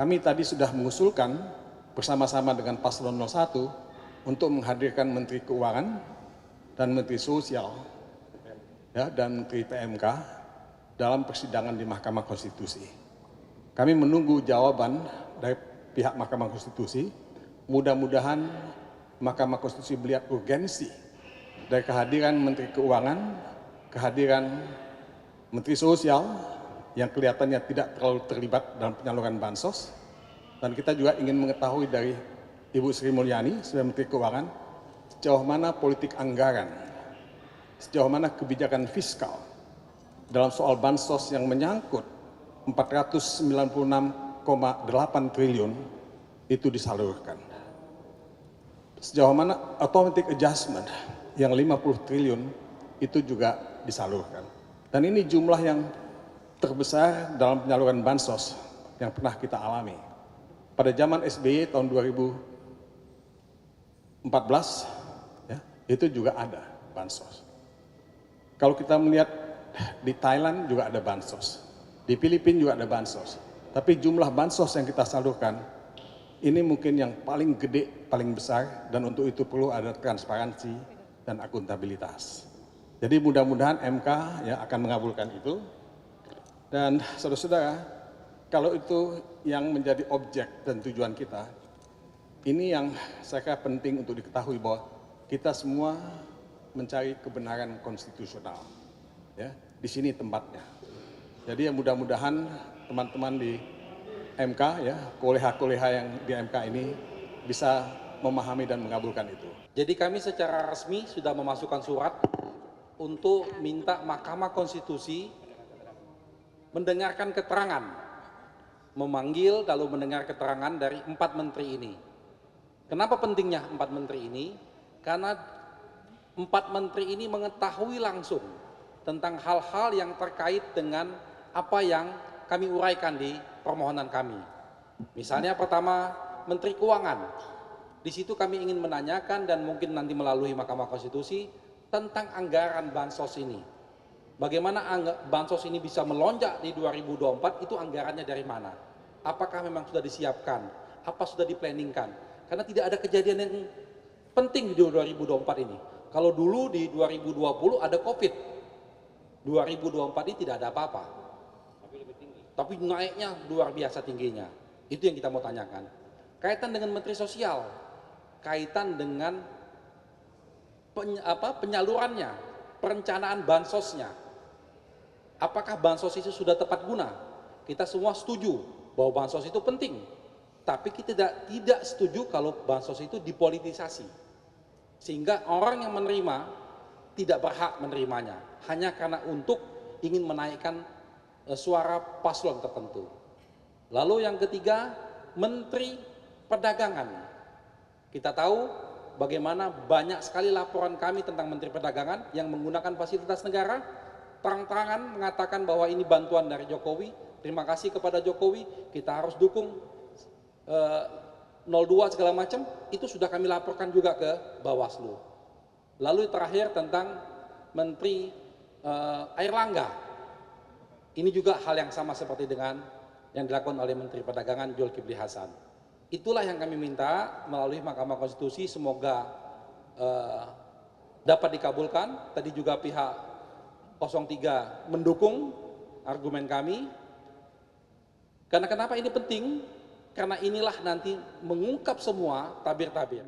Kami tadi sudah mengusulkan bersama-sama dengan Paslon 01 untuk menghadirkan Menteri Keuangan dan Menteri Sosial dan Menteri PMK dalam persidangan di Mahkamah Konstitusi. Kami menunggu jawaban dari pihak Mahkamah Konstitusi. Mudah-mudahan Mahkamah Konstitusi melihat urgensi dari kehadiran Menteri Keuangan, kehadiran Menteri Sosial yang kelihatannya tidak terlalu terlibat dalam penyaluran bansos. Dan kita juga ingin mengetahui dari Ibu Sri Mulyani sebagai Menteri Keuangan, sejauh mana politik anggaran, sejauh mana kebijakan fiskal dalam soal bansos yang menyangkut 496,8 triliun itu disalurkan. Sejauh mana automatic adjustment yang 50 triliun itu juga disalurkan. Dan ini jumlah yang terbesar dalam penyaluran bansos yang pernah kita alami. Pada zaman SBY tahun 2014, itu juga ada bansos. Kalau kita melihat di Thailand juga ada bansos, di Filipina juga ada bansos. Tapi jumlah bansos yang kita salurkan, ini mungkin yang paling gede, paling besar, dan untuk itu perlu ada transparansi dan akuntabilitas. Jadi mudah-mudahan MK akan mengabulkan itu. Dan saudara-saudara, kalau itu yang menjadi objek dan tujuan kita, ini yang saya kira penting untuk diketahui bahwa kita semua mencari kebenaran konstitusional. Di sini tempatnya. Jadi mudah-mudahan teman-teman di MK, koleha-koleha yang di MK ini bisa memahami dan mengabulkan itu. Jadi kami secara resmi sudah memasukkan surat untuk minta Mahkamah Konstitusi mendengarkan keterangan, memanggil lalu mendengar keterangan dari 4 menteri ini. Kenapa pentingnya 4 menteri ini? Karena 4 menteri ini mengetahui langsung tentang hal-hal yang terkait dengan apa yang kami uraikan di permohonan kami. Misalnya pertama, Menteri Keuangan. Di situ kami ingin menanyakan dan mungkin nanti melalui Mahkamah Konstitusi tentang anggaran bansos ini. Bagaimana bansos ini bisa melonjak di 2024, itu anggarannya dari mana? Apakah memang sudah disiapkan? Apa sudah diplanningkan? Karena tidak ada kejadian yang penting di 2024 ini. Kalau dulu di 2020 ada COVID, 2024 ini tidak ada apa-apa. Tapi naiknya luar biasa tingginya. Itu yang kita mau tanyakan. Kaitan dengan Menteri Sosial, kaitan dengan penyalurannya, perencanaan bansosnya. Apakah bansos itu sudah tepat guna? Kita semua setuju bahwa bansos itu penting. Tapi kita tidak setuju kalau bansos itu dipolitisasi. Sehingga orang yang menerima tidak berhak menerimanya. Hanya karena untuk ingin menaikkan suara paslon tertentu. Lalu yang ketiga, Menteri Perdagangan. Kita tahu bagaimana banyak sekali laporan kami tentang Menteri Perdagangan yang menggunakan fasilitas negara, terang-terangan mengatakan bahwa ini bantuan dari Jokowi. Terima kasih kepada Jokowi, kita harus dukung 02 segala macam. Itu sudah kami laporkan juga ke Bawaslu. Lalu terakhir tentang Menteri Airlangga. Ini juga hal yang sama seperti dengan yang dilakukan oleh Menteri Perdagangan Zulkifli Hasan. Itulah yang kami minta melalui Mahkamah Konstitusi, semoga dapat dikabulkan. Tadi juga pihak 03 mendukung argumen kami. Karena kenapa ini penting? Karena inilah nanti mengungkap semua tabir-tabir.